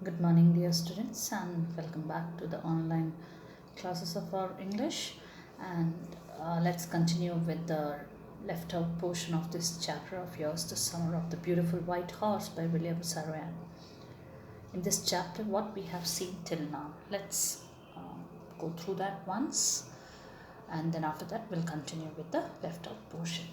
Good morning, dear students, and welcome back to the online classes of our English. And let's continue with the left out portion of this chapter of yours, The Summer of the Beautiful White Horse by William Saroyan. In this chapter, what we have seen till now, let's go through that once, and then after that, we'll continue with the left out portion.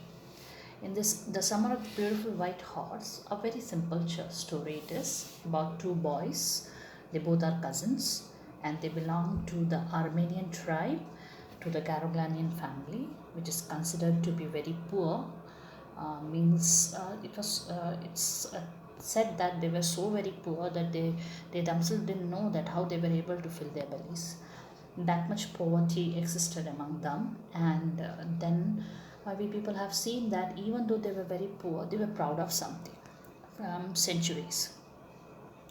In this, The Summer of the Beautiful White Horse, a very simple story it is about two boys. They both are cousins and they belong to the Armenian tribe, to the Garoglanian family, which is considered to be very poor. It's said that they were so very poor that they themselves didn't know that how they were able to fill their bellies. That much poverty existed among them, and then we people have seen that even though they were very poor, they were proud of something from centuries.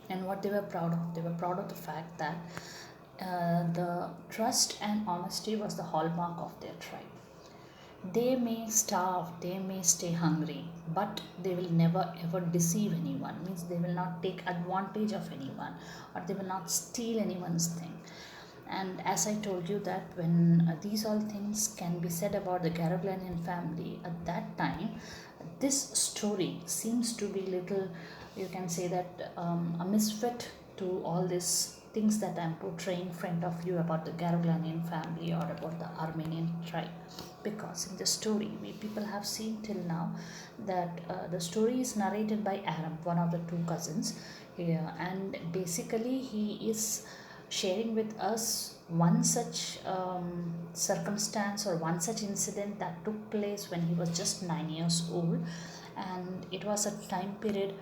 And what they were proud of, they were proud of the fact that the trust and honesty was the hallmark of their tribe. They may starve, they may stay hungry, but they will never ever deceive anyone. Means they will not take advantage of anyone, or they will not steal anyone's thing. And as I told you that when these all things can be said about the Garoglanian family at that time, this story seems to be little, you can say that a misfit to all these things that I'm portraying in front of you about the Garoglanian family or about the Armenian tribe. Because in the story, we people have seen till now that the story is narrated by Aram, one of the two cousins here, and basically he is sharing with us one such circumstance or one such incident that took place when he was just 9 years old. And it was a time period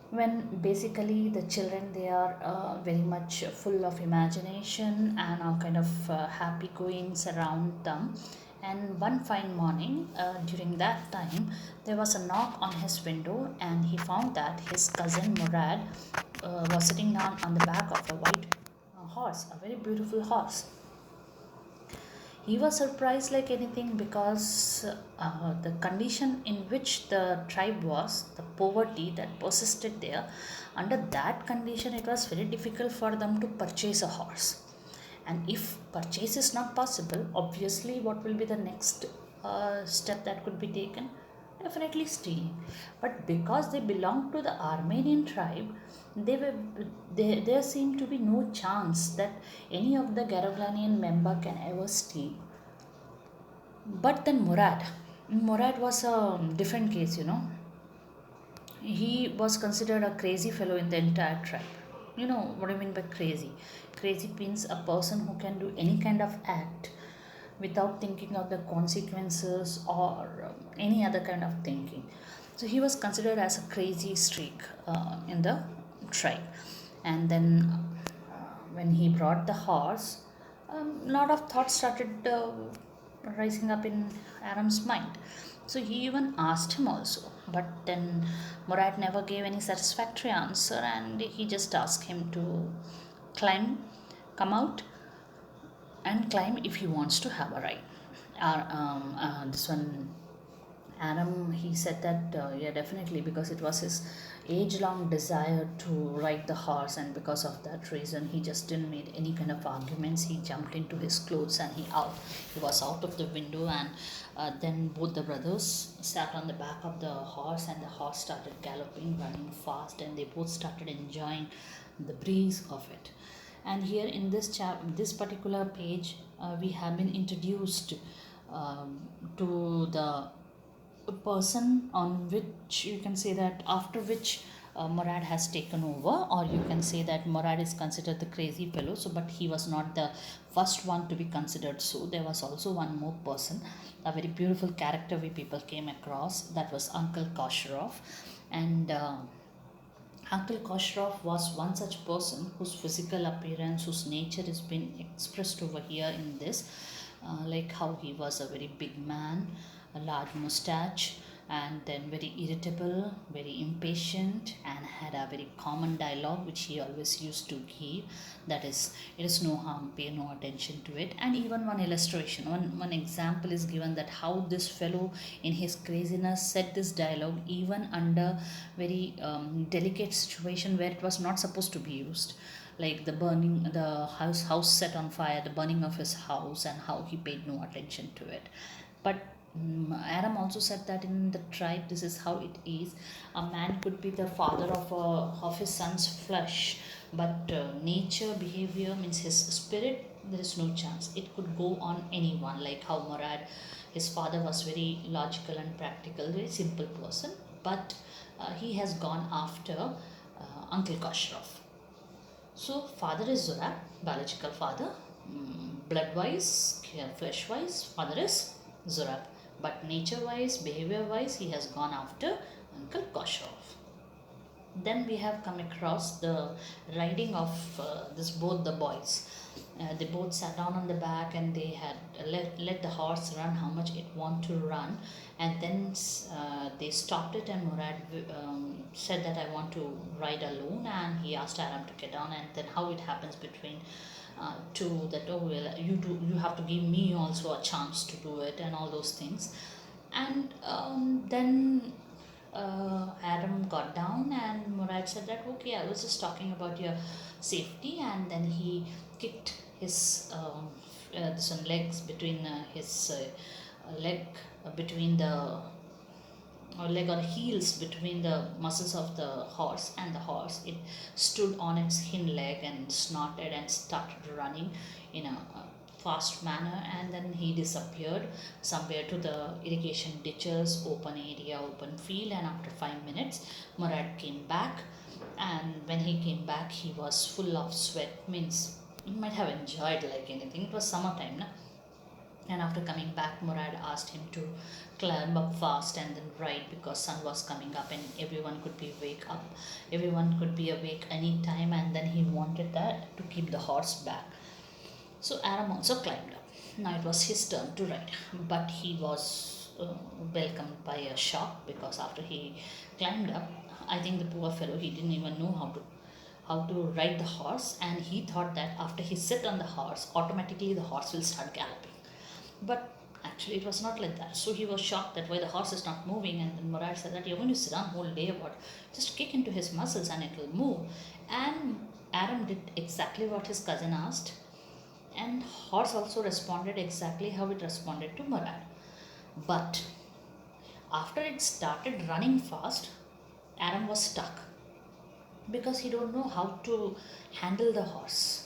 when basically the children, they are very much full of imagination and all kind of happy goings around them. And one fine morning, during that time, there was a knock on his window, and he found that his cousin Murad was sitting down on the back of a white horse, a very beautiful horse. He was surprised like anything because the condition in which the tribe was, the poverty that persisted there, under that condition, it was very difficult for them to purchase a horse. And if purchase is not possible, obviously, what will be the next step that could be taken? Definitely stealing. But because they belong to the Armenian tribe, there seemed to be no chance that any of the Garoglanian member can ever steal. But then Murad was a different case. He was considered a crazy fellow in the entire tribe. You know what I mean by crazy? Crazy means a person who can do any kind of act without thinking of the consequences or any other kind of thinking. So he was considered as a crazy streak in the tribe. And then when he brought the horse, a lot of thoughts started rising up in Aram's mind. So he even asked him also, but then Murad never gave any satisfactory answer, and he just asked him to climb, come out, and climb if he wants to have a ride. This one, Adam, he said that yeah, definitely, because it was his age-long desire to ride the horse, and because of that reason, he just didn't make any kind of arguments. He jumped into his clothes and he was out of the window, and then both the brothers sat on the back of the horse, and the horse started galloping, running fast, and they both started enjoying the breeze of it. And here in this particular page, we have been introduced to the person on which you can say that after which Murad has taken over, or you can say that Murad is considered the crazy fellow. So, but he was not the first one to be considered. So, there was also one more person, a very beautiful character we people came across. That was Uncle Kosharov, and Uncle Kosharov was one such person whose physical appearance, whose nature is being expressed over here in this, like how he was a very big man, a large mustache, and then very irritable, very impatient, and had a very common dialogue which he always used to give. That is, it is no harm, pay no attention to it. And even one illustration, one example is given that how this fellow in his craziness said this dialogue even under very delicate situation where it was not supposed to be used, like the burning, the house set on fire, the burning of his house, and how he paid no attention to it. But Adam also said that in the tribe, this is how it is. A man could be the father of his son's flesh, but nature, behavior, means his spirit, there is no chance. It could go on anyone, like how Murad, his father was very logical and practical, very simple person, but he has gone after Uncle Kashraf. So father is Zurab, biological father. Blood wise, flesh wise, father is Zurab. But nature wise, behavior wise, he has gone after Uncle Kashraf. Then we have come across the riding of this both the boys. They both sat down on the back and they had let the horse run how much it want to run, and then they stopped it, and Murad said that I want to ride alone, and he asked Aram to get down. And then how it happens between two, that oh well, you have to give me also a chance to do it, and all those things. And then Adam got down, and Murad said that okay, I was just talking about your safety, and then he kicked his this one legs between his leg between the or leg or heels between the muscles of the horse, and the horse, it stood on its hind leg and snorted and started running in a fast manner, and then he disappeared somewhere to the irrigation ditches, open area, open field. And after 5 minutes Murad came back, and when he came back he was full of sweat, means he might have enjoyed like anything, it was summertime na? And after coming back, Murad asked him to climb up fast and then ride, because sun was coming up and everyone could be awake any time, and then he wanted that to keep the horse back. So Aram also climbed up. Now it was his turn to ride, but he was welcomed by a shock, because after he climbed up, I think the poor fellow, he didn't even know how to ride the horse, and he thought that after he sit on the horse, automatically the horse will start galloping. But actually, it was not like that. So he was shocked that why the horse is not moving. And then Murad said that you're going to sit down whole day, about just kick into his muscles and it will move. And Adam did exactly what his cousin asked, and horse also responded exactly how it responded to Murad. But after it started running fast, Adam was stuck, because he don't know how to handle the horse.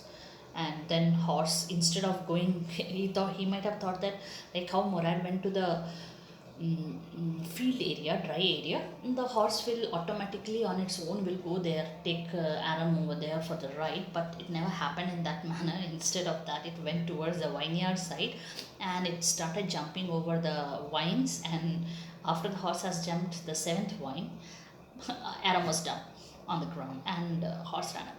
And then horse, instead of going, he might have thought that, like how Murad went to the field area, dry area, the horse will automatically on its own will go there, take Aram over there for the ride. But it never happened in that manner. Instead of that, it went towards the vineyard side, and it started jumping over the vines. And after the horse has jumped the seventh vine, Aram was down on the ground, and horse ran away.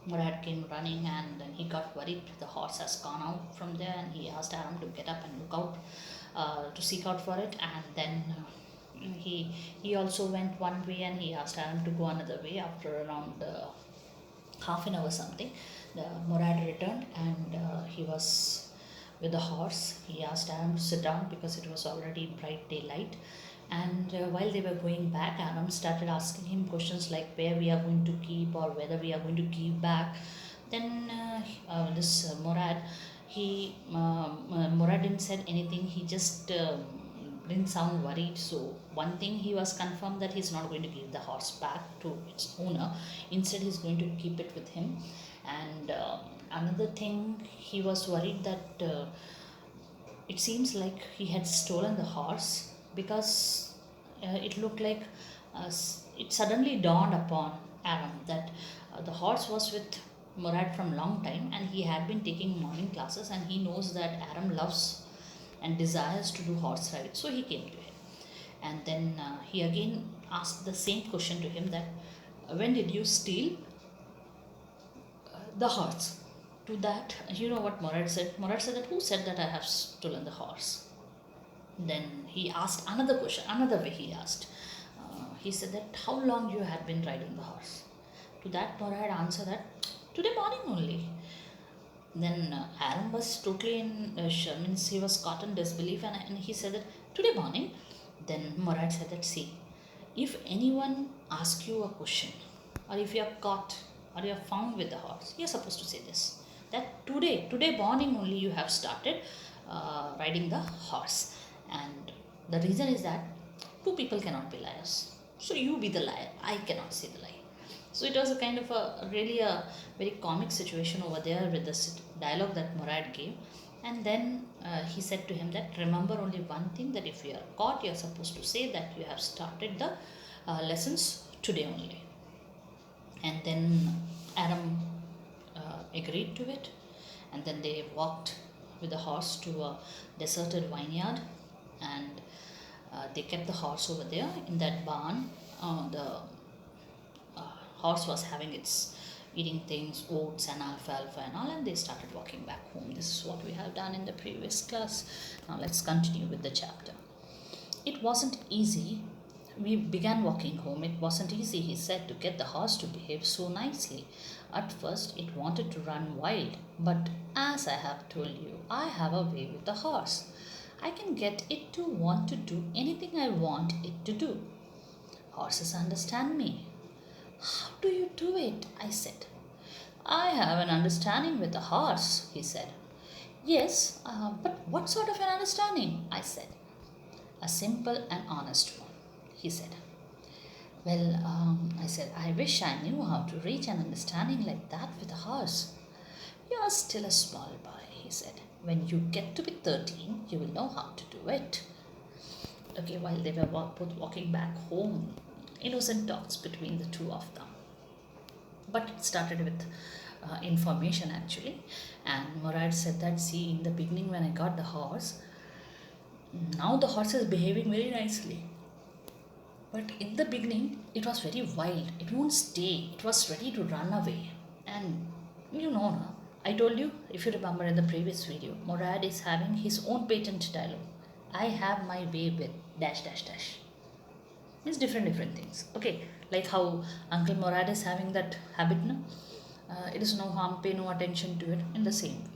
Murad came running, and then he got worried. The horse has gone out from there, and he asked Aram to get up and look out, to seek out for it. And then he also went one way, and he asked Aram to go another way. After around half an hour something, the Murad returned, and he was with the horse. He asked Aram to sit down, because it was already bright daylight. And while they were going back, Aram started asking him questions like where we are going to keep, or whether we are going to give back. Then this Murad, Murad didn't said anything. He just didn't sound worried. So one thing he was confirmed, that he's not going to give the horse back to its owner. Instead, he's going to keep it with him. And another thing, he was worried that it seems like he had stolen the horse, because it looked like it suddenly dawned upon Aram that the horse was with Murad from long time, and he had been taking morning classes, and he knows that Aram loves and desires to do horse ride. So he came to him, and then he again asked the same question to him, that when did you steal the horse? To that, you know what Murad said? Murad said that who said that I have stolen the horse? Then he asked another question, another way he asked. He said that how long you had been riding the horse. To that Morad answered that today morning only. Then Aaron was totally in means he was caught in disbelief, and he said that today morning. Then Morad said that see, if anyone asks you a question, or if you are caught or you are found with the horse, you are supposed to say this, that today morning only you have started riding the horse. And the reason is that two people cannot be liars. So you be the liar, I cannot say the lie. So it was a kind of a really a very comic situation over there with the dialogue that Murad gave. And then he said to him that remember only one thing, that if you are caught, you are supposed to say that you have started the lessons today only. And then Adam agreed to it, and then they walked with the horse to a deserted vineyard, and they kept the horse over there in that barn. The horse was having its eating things, oats and alfalfa and all, and they started walking back home. This is what we have done in the previous class. Now let's continue with the chapter. It wasn't easy. We began walking home. It wasn't easy, he said, to get the horse to behave so nicely. At first, it wanted to run wild, but as I have told you, I have a way with the horse. I can get it to want to do anything I want it to do. Horses understand me. How do you do it? I said. I have an understanding with the horse, he said. Yes, but what sort of an understanding? I said. A simple and honest one, he said. Well, I said, I wish I knew how to reach an understanding like that with a horse. You are still a small boy, he said. When you get to be 13, you will know how to do it. Okay, while they were both walking back home, innocent talks between the two of them. But it started with information actually. And Murad said that, see, in the beginning when I got the horse, now the horse is behaving very nicely. But in the beginning, it was very wild. It won't stay. It was ready to run away. And you know, no? I told you, if you remember in the previous video, Murad is having his own patent dialogue. I have my way with dash dash dash. Means different things. Okay, like how Uncle Murad is having that habit, no? It is no harm, pay no attention to it, in the same way.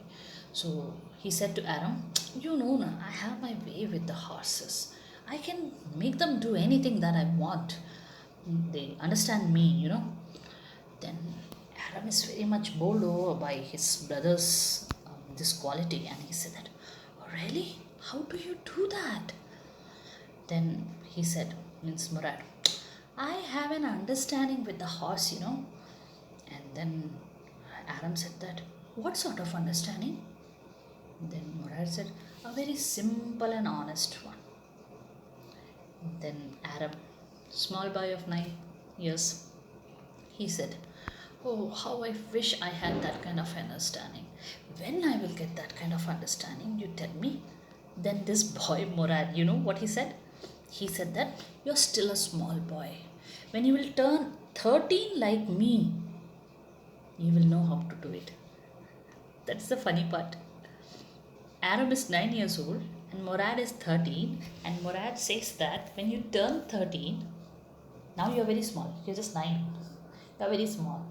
So he said to Aram, you know, no, I have my way with the horses. I can make them do anything that I want. They understand me, you know. Then Aram is very much bowled over by his brother's this quality, and he said that, oh, really? How do you do that? Then he said, means Murad, I have an understanding with the horse, you know. And then Aram said that, what sort of understanding? Then Murad said, a very simple and honest one. Then Aram, small boy of 9 years, he said, oh, how I wish I had that kind of understanding. When I will get that kind of understanding, you tell me. Then this boy Murad, you know what he said? He said that you're still a small boy. When you will turn 13 like me, you will know how to do it. That's the funny part. Aram is 9 years old and Murad is 13, and Murad says that when you turn 13, now you're very small, you're just 9, you're very small.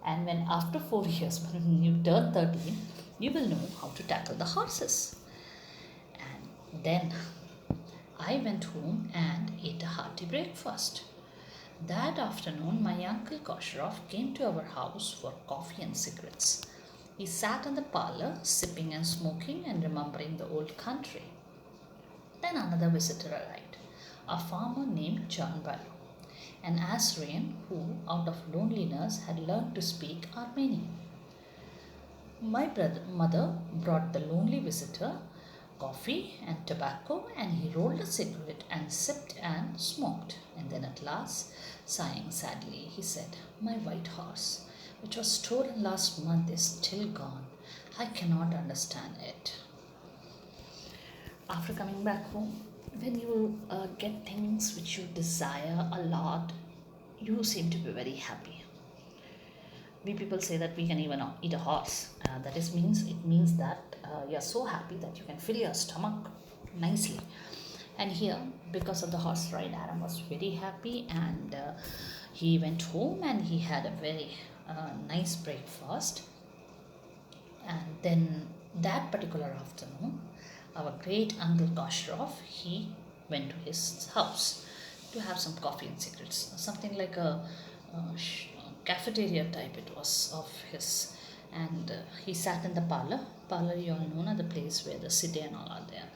And when after 4 years, when you turn 13, you will know how to tackle the horses. And then I went home and ate a hearty breakfast. That afternoon, my uncle Kosharov came to our house for coffee and cigarettes. He sat in the parlor, sipping and smoking and remembering the old country. Then another visitor arrived, a farmer named John Balu, an Assyrian who, out of loneliness, had learned to speak Armenian. My mother brought the lonely visitor coffee and tobacco, and he rolled a cigarette and sipped and smoked. And then at last, sighing sadly, he said, my white horse, which was stolen last month, is still gone. I cannot understand it. After coming back home, when you get things which you desire a lot, you seem to be very happy. We people say that we can even eat a horse. It means that you're so happy that you can fill your stomach nicely. And here, because of the horse ride, Adam was very happy, and he went home and he had a very nice breakfast. And then that particular afternoon, our great uncle Koshrov, he went to his house to have some coffee and cigarettes, something like cafeteria type it was of his. And he sat in the parlor. Parlor, you all know, the place where the city and all are there.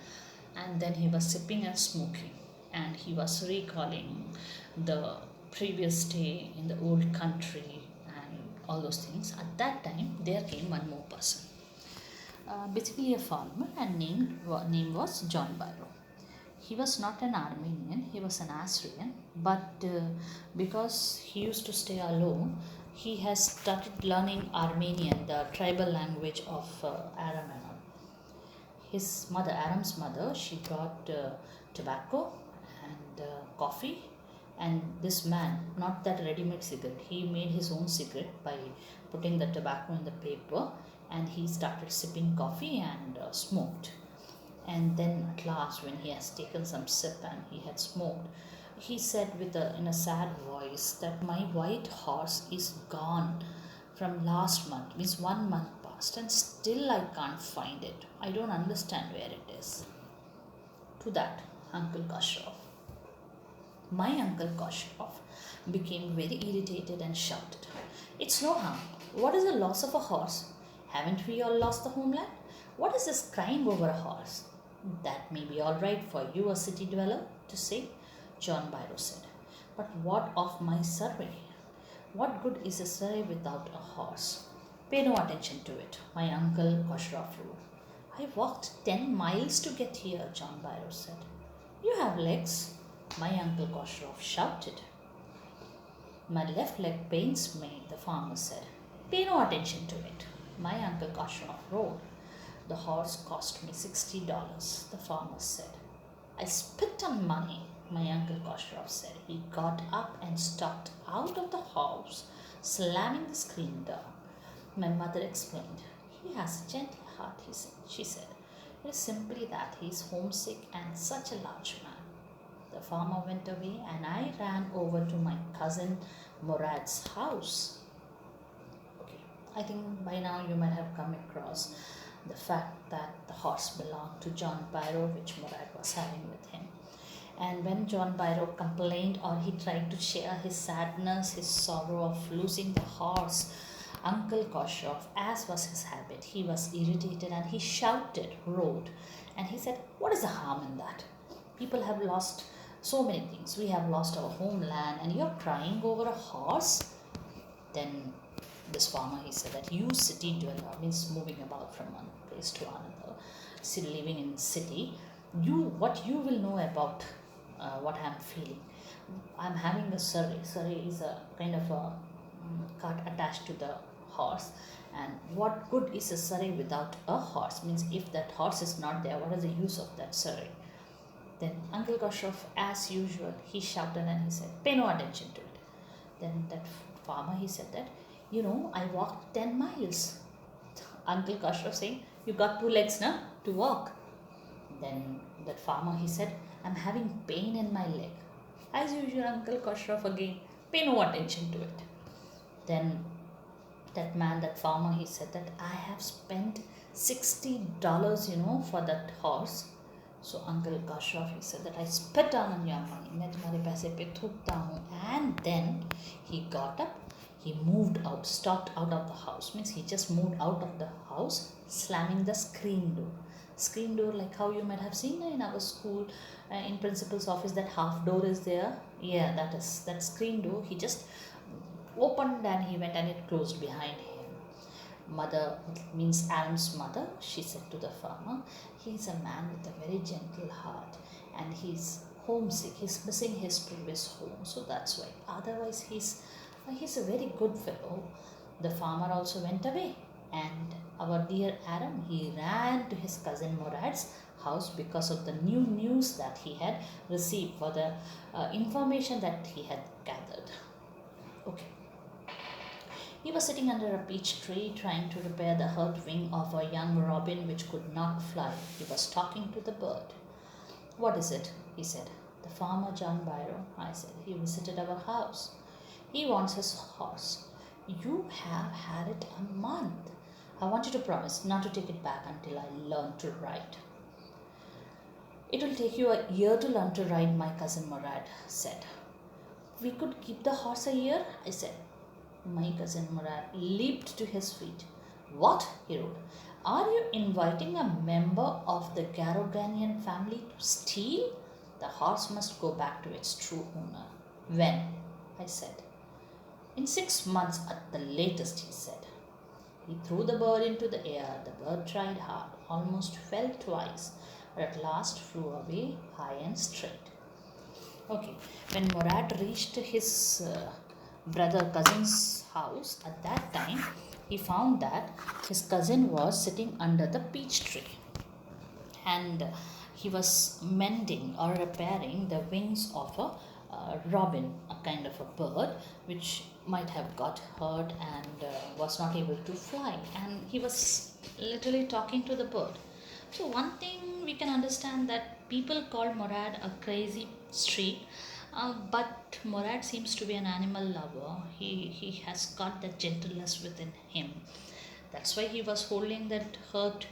And then he was sipping and smoking, and he was recalling the previous day in the old country and all those things. At that time, there came one more person, basically a farmer, and name was John Byro. He was not an Armenian, he was an Assyrian, but because he used to stay alone, he has started learning Armenian, the tribal language of Aram and all. His mother, Adam's mother, she brought tobacco and coffee, and this man, not that ready-made cigarette, he made his own cigarette by putting the tobacco in the paper, and he started sipping coffee and smoked. And then at last, when he has taken some sip and he had smoked, he said in a sad voice that my white horse is gone from last month, means 1 month passed, and still I can't find it. I don't understand where it is. To that, Uncle Koshrov, my Uncle Koshrov, became very irritated and shouted, "It's no harm. What is the loss of a horse? Haven't we all lost the homeland? What is this crying over a horse?" "That may be all right for you, a city dweller, to say," John Byro said. "But what of my survey? What good is a survey without a horse?" "Pay no attention to it," my Uncle Koshrov ruled. "I walked 10 miles to get here," John Byro said. "You have legs," my Uncle Koshrov shouted. "My left leg pains me," the farmer said. "Pay no attention to it," my Uncle Koshrov roared. "The horse cost me $60, the farmer said. "I spit on money," my Uncle Koshrov said. He got up and stalked out of the house, slamming the screen door. My mother explained. "He has a gentle heart," she said. "It is simply that he is homesick and such a large man." The farmer went away, and I ran over to my cousin Murad's house. Okay, I think by now you might have come across the fact that the horse belonged to John Byro, which Murad was having with him. And when John Byro complained, or he tried to share his sadness, his sorrow of losing the horse, Uncle Koshrov, as was his habit, he was irritated and he shouted, roared, and he said, "What is the harm in that? People have lost so many things. We have lost our homeland, and you're crying over a horse?" Then this farmer, he said that, "You city dweller," means moving about from one place to another, living in city, what you will know about what I'm feeling. I'm having a surrey. Surrey is a kind of a cart attached to the horse, and what good is a surrey without a horse? Means if that horse is not there, what is the use of that surrey? Then Uncle Koshrov, as usual, he shouted and he said, "Pay no attention to it." Then that farmer, he said that, "I walked 10 miles. Uncle Koshrov saying, "You got 2 legs now to walk." Then that farmer, he said, "I'm having pain in my leg." As usual, Uncle Koshrov again, pay no attention to it. Then that man, that farmer, he said that, "I have spent $60, for that horse." So Uncle Koshrov, he said that, "I spit on your money. मैं तुम्हारे पैसे पे थूकता हूँ." And then he got up, he moved out, stalked out of the house. Means he just moved out of the house, slamming the screen door. Screen door, like how you might have seen in our school, in principal's office, that half door is there. Yeah, that screen door. He just opened and he went, and it closed behind him. Mother, means Adam's mother, she said to the farmer, "He's a man with a very gentle heart, and he's homesick. He's missing his previous home, so that's why. Otherwise, he's a very good fellow." The farmer also went away, and our dear Adam, he ran to his cousin Murad's house because of the new news that he had received, for the information that he had gathered. Okay. He was sitting under a peach tree, trying to repair the hurt wing of a young robin which could not fly. He was talking to the bird. What is it? He said. The farmer John Byro, I said. He visited our house. He wants his horse. You have had it a month. I want you to promise not to take it back until I learn to ride. It will take you a year to learn to ride, my cousin Murad said. We could keep the horse a year, I said. My cousin Murad leaped to his feet. What? He roared. Are you inviting a member of the Garoganian family to steal? The horse must go back to its true owner. When? I said. In 6 months at the latest, he said. He threw the bird into the air. The bird tried hard, almost fell twice, but at last flew away high and straight. Okay, when Murad reached his cousin's house at that time, he found that his cousin was sitting under the peach tree and he was mending or repairing the wings of a robin, a kind of a bird which might have got hurt and was not able to fly, and he was literally talking to the bird. So one thing we can understand, that people call Murad a crazy streak, but Murad seems to be an animal lover. He has got that gentleness within him. That's why he was holding that hurt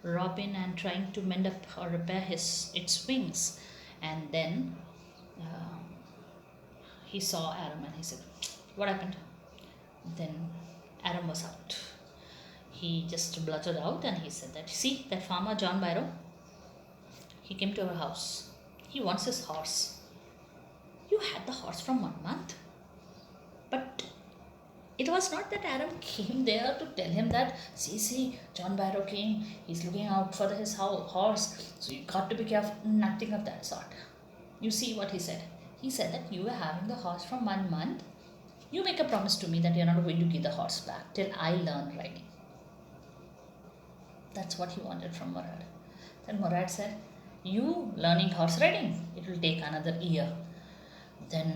robin and trying to mend up or repair its wings. And then he saw Aram and he said, "What happened?" Then Aram was out. He just blurted out and he said that, "See, that farmer John Byro, he came to our house. He wants his horse. You had the horse from 1 month." But it was not that Aram came there to tell him that, see, John Byro came, he's looking out for his horse, so you got to be careful. Nothing of that sort. You see what he said? He said that you were having the horse from 1 month. You make a promise to me that you're not going to give the horse back till I learn riding. That's what he wanted from Murad. Then Murad said, "You learning horse riding, it will take another year." Then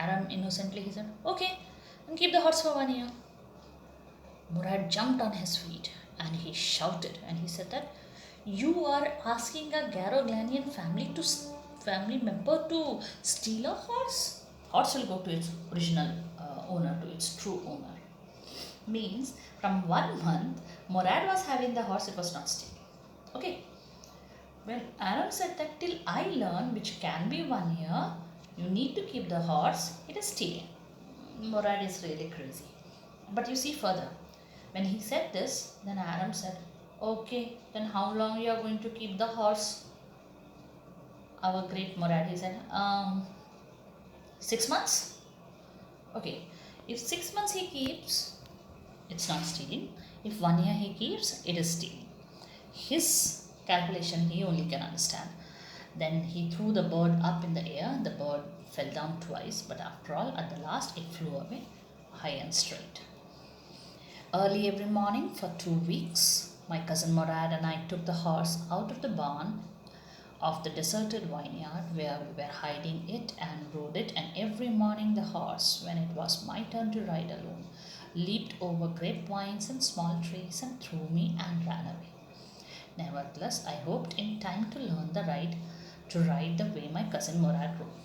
Aram innocently he said, "Okay, then keep the horse for 1 year." Murad jumped on his feet and he shouted and he said that, "You are asking a Garoglanian family member to steal a horse? Horse will go to its original owner, to its true owner." Means from 1 month Murad was having the horse, it was not stealing. Okay. When Aram said that till I learn, which can be 1 year, you need to keep the horse, it is stealing. Murad is really crazy. But you see further, when he said this, then Aram said, "Okay, then how long you are going to keep the horse?" Our great Murad, he said, 6 months. Okay, if 6 months he keeps, it's not stealing. If 1 year he keeps, it is stealing. His calculation he only can understand. Then he threw the bird up in the air. The bird fell down twice, but after all, at the last, it flew away high and straight. Early every morning for 2 weeks, my cousin Murad and I took the horse out of the barn of the deserted vineyard where we were hiding it and rode it, and every morning the horse, when it was my turn to ride alone, leaped over grapevines and small trees and threw me and ran away. Nevertheless, I hoped in time to learn to ride the way my cousin Murad rode.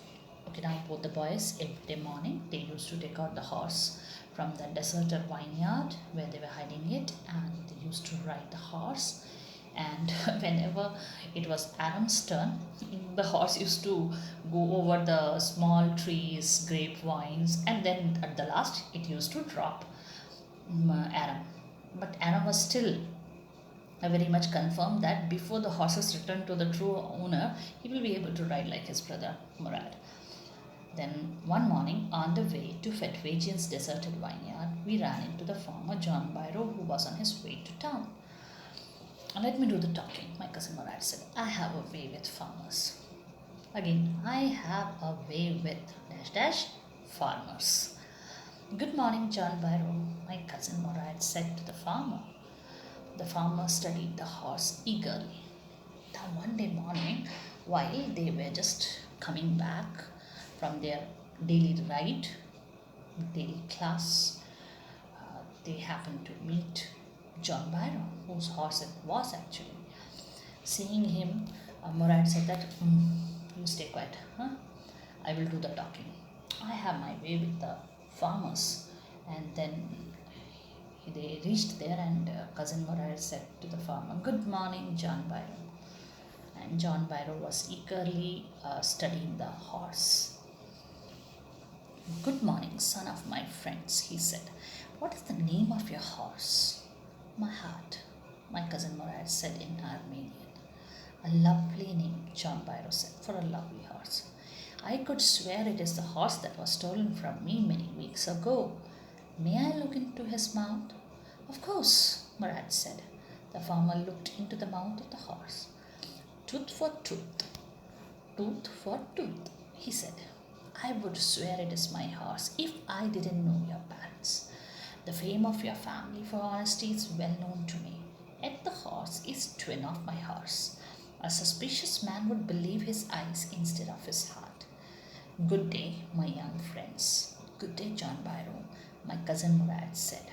Okay, now both the boys, every morning, they used to take out the horse from the deserted vineyard where they were hiding it, and they used to ride the horse. And whenever it was Aram's turn, the horse used to go over the small trees, grapevines, and then at the last, it used to drop Aram. But Aram was still very much confirmed that before the horses return to the true owner, he will be able to ride like his brother Murad. Then one morning, on the way to Fetwagian's deserted vineyard, we ran into the farmer John Byro, who was on his way to town. "Let me do the talking," my cousin Murad said. "I have a way with farmers." Again, I have a way with ... farmers. "Good morning, John Byro," my cousin Murad said to the farmer. The farmer studied the horse eagerly. Now one day morning, while they were just coming back from their daily ride, daily class, they happened to meet John Byro, whose horse it was actually. Seeing him, Murad said that, you stay quiet, huh? I will do the talking. I have my way with the farmers. And then they reached there, and cousin Murad said to the farmer, "Good morning, John Byron." And John Byron was eagerly studying the horse. "Good morning, son of my friends," he said. "What is the name of your horse?" "My heart," my cousin Murad said in Armenian. "A lovely name," John Byron said, "for a lovely horse. I could swear it is the horse that was stolen from me many weeks ago. May I look into his mouth?" "Of course," Murad said. The farmer looked into the mouth of the horse. "Tooth for tooth, tooth for tooth," he said. "I would swear it is my horse if I didn't know your parents. The fame of your family for honesty is well known to me. Yet the horse is twin of my horse. A suspicious man would believe his eyes instead of his heart. Good day, my young friends." "Good day, John Byron," my cousin Murad said.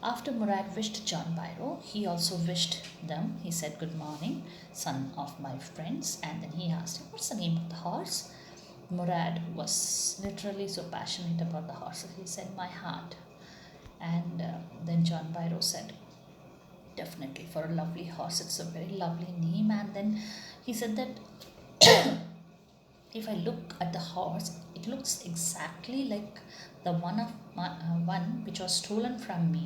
After Murad wished John Byron, he also wished them. He said, "Good morning, son of my friends." And then he asked him, "What's the name of the horse?" Murad was literally so passionate about the horse. He said, "My heart." And then John Byron said, "Definitely, for a lovely horse, it's a very lovely name." And then he said that if I look at the horse, it looks exactly like the one which was stolen from me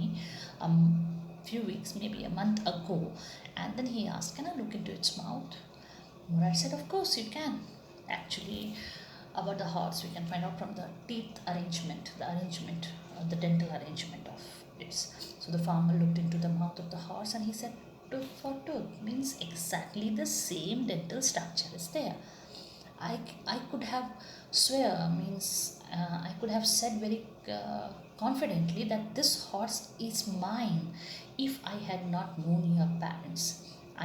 few weeks, maybe a month ago. And then he asked, "Can I look into its mouth?" Murad said, "Of course you can." Actually, about the horse, we can find out from the teeth arrangement, the dental arrangement of its. So the farmer looked into the mouth of the horse and he said, "Tooth for tooth," means exactly the same dental structure is there. I could have I could have said very confidently that this horse is mine if I had not known your parents.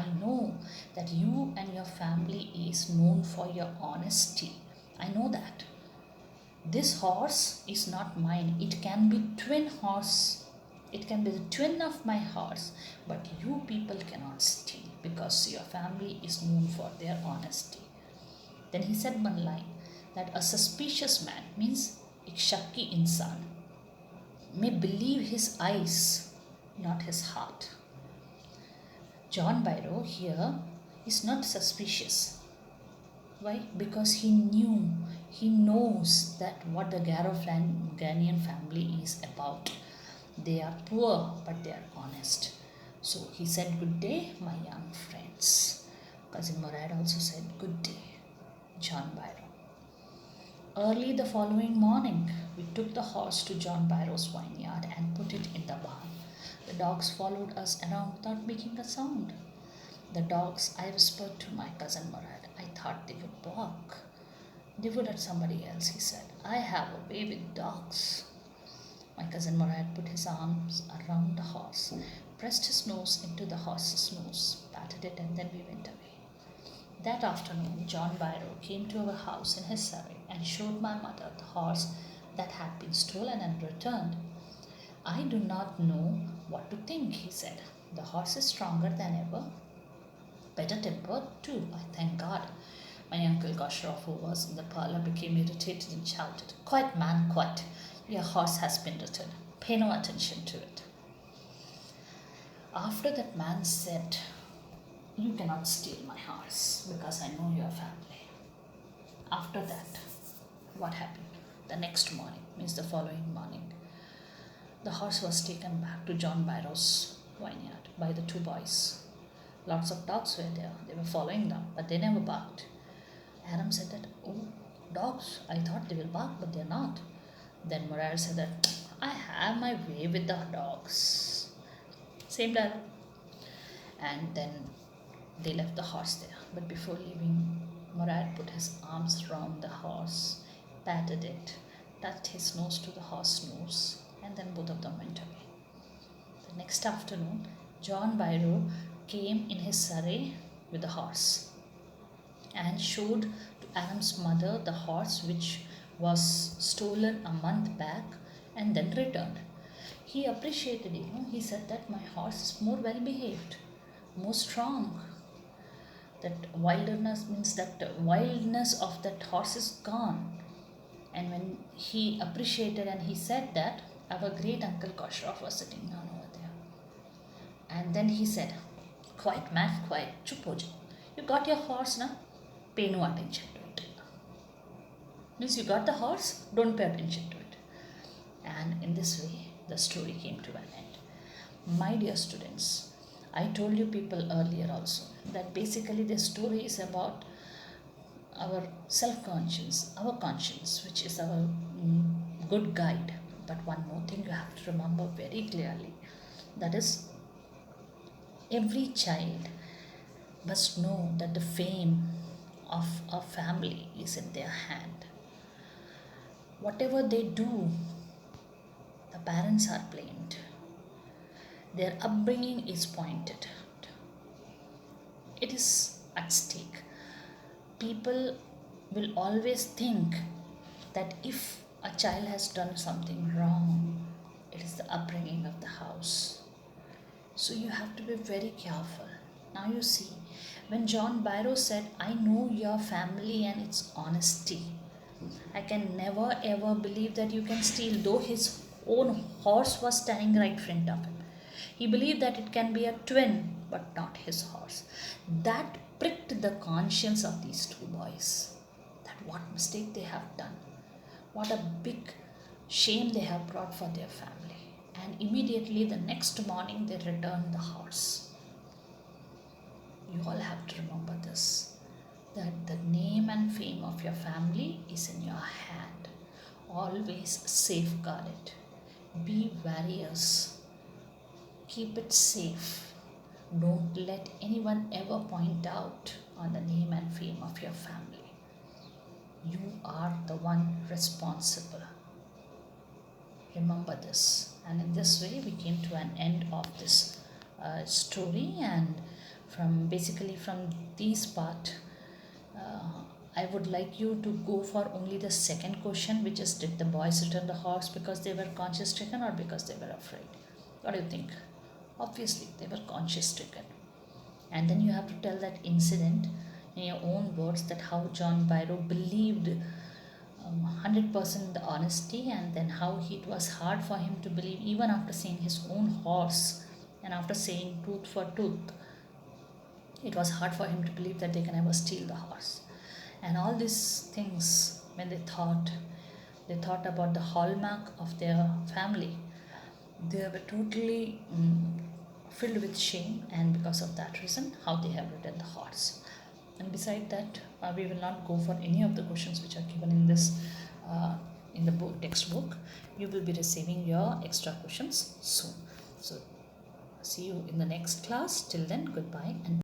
I know that you and your family is known for your honesty. I know that. This horse is not mine. It can be twin horse. It can be the twin of my horse, but you people cannot steal because your family is known for their honesty." Then he said one line that a suspicious man means एक शक्की इंसान may believe his eyes, not his heart. John Byro here is not suspicious. Why? Because he knows that what the Ghanaian family is about. They are poor, but they are honest. So he said, "Good day, my young friends." Cousin Murad also said, "Good day, John Byro." Early the following morning, we took the horse to John Byro's vineyard and put it in the barn. The dogs followed us around without making a sound. The dogs, I whispered to my cousin Murad. I thought they would bark. "They would at somebody else," he said. "I have a way with dogs." My cousin Murad put his arms around the horse, pressed his nose into the horse's nose, patted it, and then we went away. That afternoon, John Byro came to our house in his surrey and showed my mother the horse that had been stolen and returned. "I do not know what to think," he said. "The horse is stronger than ever, better tempered too, I thank God." My uncle Goshrov, who was in the parlour, became irritated and shouted, "Quiet, man, quiet. Your horse has been returned. Pay no attention to it." After that man said, "You cannot steal my horse because I know your family." After that, what happened? The next morning, means the following morning, the horse was taken back to John Byro's vineyard by the two boys. Lots of dogs were there. They were following them, but they never barked. Adam said that, "Oh, dogs, I thought they will bark, but they're not." Then Murad said that, "I have my way with the dogs." Same dialogue. And then they left the horse there. But before leaving, Murad put his arms round the horse, patted it, touched his nose to the horse's nose, and then both of them went away. The next afternoon, John Byro came in his surrey with the horse and showed to Adam's mother the horse which was stolen a month back and then returned. He appreciated it. He said that my horse is more well behaved, more strong. That wilderness means that wildness of that horse is gone. And when he appreciated and he said that, our great uncle Koshroff was sitting down over there. And then he said, quiet man, quiet, chup ho ja. You got your horse now? Pay no attention to it. Means you got the horse, don't pay attention to it. And in this way, the story came to an end. My dear students, I told you people earlier also that basically this story is about our self-conscience, our conscience, which is our good guide. But one more thing you have to remember very clearly, that is, every child must know that the fame of a family is in their hand. Whatever they do, the parents are blamed. Their upbringing is pointed out. It is at stake. People will always think that if a child has done something wrong, it is the upbringing of the house. So you have to be very careful. Now you see, when John Byro said, I know your family and its honesty, I can never ever believe that you can steal, though his own horse was standing right in front of him. He believed that it can be a twin, but not his horse. That pricked the conscience of these two boys. That what mistake they have done. What a big shame they have brought for their family. And immediately the next morning they returned the horse. You all have to remember this, that the name and fame of your family is in your hand. Always safeguard it. Be various. Keep it safe. Don't let anyone ever point out on the name and fame of your family. You are the one responsible. Remember this. And in this way, we came to an end of this story. And from these part, I would like you to go for only the second question, which is, did the boys return the horse because they were conscience stricken or because they were afraid? What do you think? Obviously, they were conscience stricken. And then you have to tell that incident in your own words, that how John Byro believed 100% the honesty, and then how it was hard for him to believe even after seeing his own horse and after saying tooth for tooth. It was hard for him to believe that they can ever steal the horse. And all these things, when they thought about the hallmark of their family, they were totally filled with shame, and because of that reason, how they have ridden the horse. And beside that, we will not go for any of the questions which are given in this in the textbook. You will be receiving your extra questions soon. So see you in the next class. Till then, goodbye and